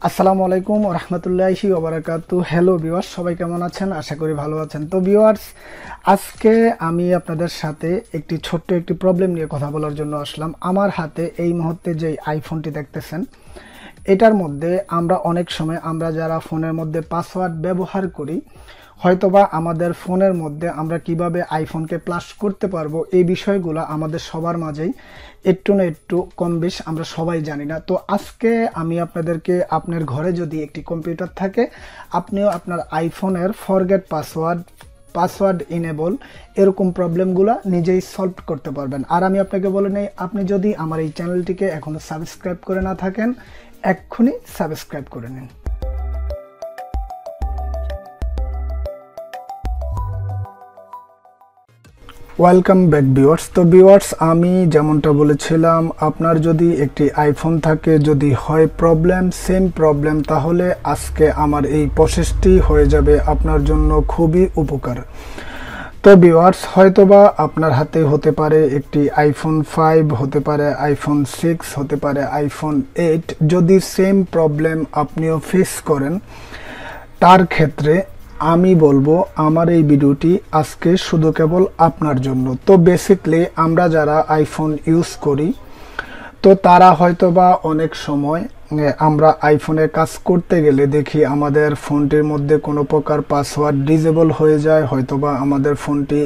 আসসালামু আলাইকুম ওয়া রাহমাতুল্লাহি ওয়া বারাকাতুহু। হ্যালো ভিউয়ার্স, সবাই কেমন আছেন? আশা করি ভালো আছেন। তো ভিউয়ার্স, আজকে আমি আপনাদের সাথে ছোট্ট একটি প্রবলেম নিয়ে কথা বলার জন্য আসলাম। আমার হাতে এই মুহূর্তে যে আইফোনটি দেখতেছেন, এটার মধ্যে আমরা অনেক সময় আমরা যারা ফোনের মধ্যে পাসওয়ার্ড ব্যবহার করি, হয়তোবা আমাদের ফোনের মধ্যে আমরা কিভাবে আইফোনকে প্লাস করতে পারবো, এই বিষয়গুলো আমাদের সবার মাঝেই একটু না একটু কম বেশ আমরা সবাই জানি না। তো আজকে আমি আপনাদেরকে, আপনার ঘরে যদি একটি কম্পিউটার থাকে, আপনিও আপনার আইফোনের ফরগেট পাসওয়ার্ড ইনেবল এরকম প্রবলেমগুলো নিজেই সলভ করতে পারবেন। আর আমি আপনাকে বলে নেই, আপনি যদি আমার এই চ্যানেলটিকে এখনো সাবস্ক্রাইব করে না থাকেন, এক্ষুনি সাবস্ক্রাইব করে নিন। Welcome back viewers. তো ভিউয়ার্স, আমি যেমনটা বলেছিলাম, আপনার যদি একটি আইফোন থাকে, যদি হয় সেম প্রবলেম, তাহলে আজকে আমার এই প্রসেসটি হয়ে যাবে আপনার জন্য খুবই উপকার। তো ভিউয়ার্স, হয়তোবা আপনার হাতে হতে পারে একটি আইফোন 5, হতে পারে আইফোন 6, হতে পারে আইফোন 8। যদি সেম প্রবলেম আপনিও ফেস করেন, তার ক্ষেত্রে আমি বলবো আমার এই ভিডিওটি আজকে শুধু কেবল আপনার জন্য। তো বেসিকলি আমরা যারা আইফোন ইউজ করি, তো তারা হয়তোবা অনেক সময় আমরা আইফোনে কাজ করতে গেলে দেখি আমাদের ফোনটির মধ্যে কোনো প্রকার পাসওয়ার্ড ডিসেবল হয়ে যায়, হয়তোবা আমাদের ফোনটি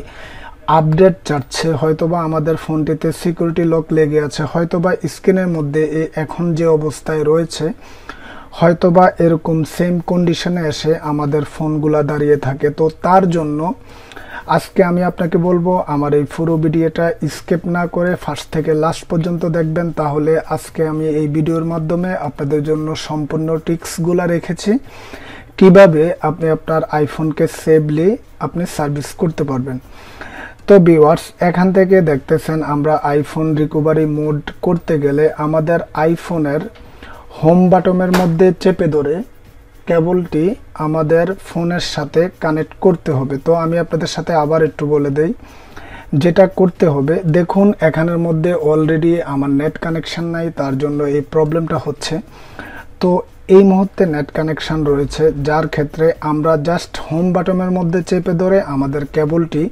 আপডেট চাচ্ছে, হয়তোবা আমাদের ফোনটিতে সিকিউরিটি লক লেগে আছে, হয়তোবা স্ক্রিনের মধ্যে এখন যে অবস্থায় রয়েছে, হয়তোবা এরকম সেম কন্ডিশনে এসে আমাদের ফোনগুলা দাঁড়িয়ে থাকে। তো তার জন্য আজকে আমি আপনাকে বলবো আমার এই পুরো ভিডিওটা স্কিপ না করে ফার্স্ট থেকে লাস্ট পর্যন্ত দেখবেন। তাহলে আজকে আমি এই ভিডিওর মাধ্যমে আপনাদের জন্য সম্পূর্ণ টিপসগুলা রেখেছি, কিভাবে আপনি আপনার আইফোনকে সেফলি আপনি সার্ভিস করতে পারবেন। তো ভিউয়ার্স, এখান থেকে দেখতেছেন আমরা আইফোন রিকভারি মোড করতে গেলে আমাদের আইফোনের হোম বাটনের মধ্যে চেপে ধরে কেবলটি আমাদের ফোনের সাথে কানেক্ট করতে হবে। তো আমি আপনাদের সাথে আবার একটু বলে দেই যেটা করতে হবে। দেখুন, এখানের মধ্যে অলরেডি আমার নেট কানেকশন নাই, তার জন্য এই প্রবলেমটা হচ্ছে। তো এই মুহূর্তে নেট কানেকশন রয়েছে, যার ক্ষেত্রে আমরা জাস্ট হোম বাটনের মধ্যে চেপে ধরে আমাদের কেবলটি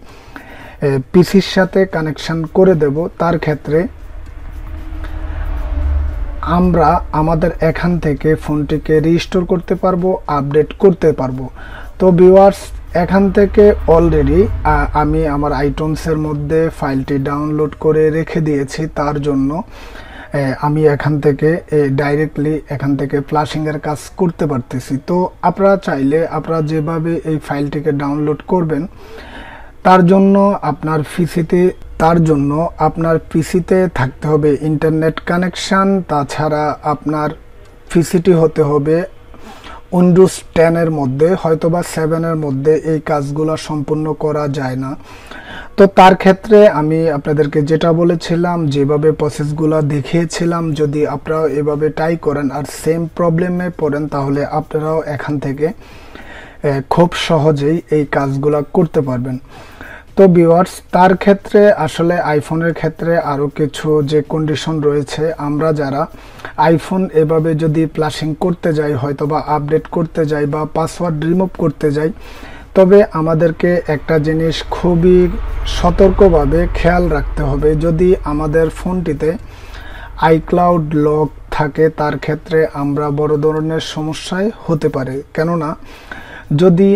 পিসির সাথে কানেকশন করে দেব। তার ক্ষেত্রে আমরা আমাদের এখান থেকে ফোনটিকে রিস্টোর করতে পারবো, আপডেট করতে পারবো। তো ভিউয়ার্স, এখান থেকে অলরেডি আমি আমার আইটিউনসের মধ্যে ফাইলটি ডাউনলোড করে রেখে দিয়েছি। তার জন্য আমি এখান থেকে ডাইরেক্টলি এখান থেকে ফ্লাশিংয়ের কাজ করতে পারতেছি। তো আপনারা চাইলে আপনারা যেভাবে এই ফাইলটিকে ডাউনলোড করবেন, তার জন্য আপনার পিসিতে থাকতে হবে ইন্টারনেট কানেকশান। তাছাড়া আপনার পিসিটি হতে হবে উইন্ডোজ 10-এর মধ্যে, হয়তোবা 7-এর মধ্যে এই কাজগুলো সম্পূর্ণ করা যায় না। তো তার ক্ষেত্রে আমি আপনাদেরকে যেটা বলেছিলাম, যেভাবে প্রসেসগুলো দেখিয়েছিলাম, যদি আপনারাও এভাবে ট্রাই করেন আর সেম প্রবলেমে পড়েন, তাহলে আপনারাও এখান থেকে খুব সহজেই এই কাজগুলো করতে পারবেন। তো ভিউয়ার্স, তার ক্ষেত্রে আসলে আইফোনের ক্ষেত্রে আরও কিছু যে কন্ডিশন রয়েছে, আমরা যারা আইফোন এভাবে যদি প্লাশিং করতে যাই, হয়তোবা আপডেট করতে যাই বা পাসওয়ার্ড রিমুভ করতে যাই, তবে আমাদেরকে একটা জিনিস খুবই সতর্কভাবে খেয়াল রাখতে হবে। যদি আমাদের ফোনটিতে আইক্লাউড লক থাকে, তার ক্ষেত্রে আমরা বড় ধরনের সমস্যায় হতে পারে। কেননা যদি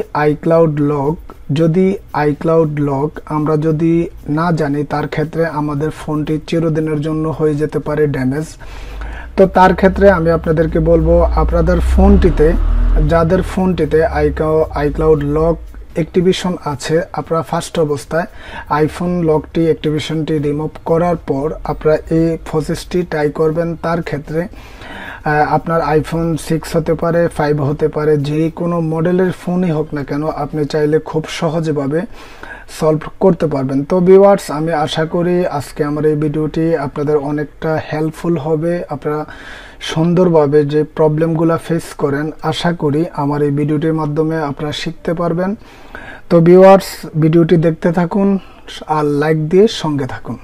আইক্লাউড লক আমরা যদি না জানি, তার ক্ষেত্রে আমাদের ফোনটি চিরদিনের জন্য হয়ে যেতে পারে ড্যামেজ। তো তার ক্ষেত্রে আমি আপনাদেরকে বলবো, আপনাদের ফোনটিতে, যাদের ফোনটিতে আইক্লাউড লক অ্যাক্টিভেশন আছে, আপনারা ফার্স্ট অবস্থায় আইফোন লকটি অ্যাক্টিভেশনটি রিমুভ করার পর আপনারা এই প্রসেসটি ট্রাই করবেন। তার ক্ষেত্রে আপনার আইফোন 6 হতে পারে, 5 হতে পারে, যে কোনো মডেলের ফোনই হোক না কেন, আপনি চাইলে খুব সহজভাবে সলভ করতে পারবেন। তো ভিউয়ার্স, আমি আশা করি আজকে আমার এই ভিডিওটি আপনাদের অনেকটা হেল্পফুল হবে। আপনারা সুন্দরভাবে যে প্রবলেমগুলো ফেস করেন, আশা করি আমার এই ভিডিওটির মাধ্যমে আপনারা শিখতে পারবেন। তো ভিউয়ার্স, ভিডিওটি দেখতে থাকুন আর লাইক দিয়ে সঙ্গে থাকুন।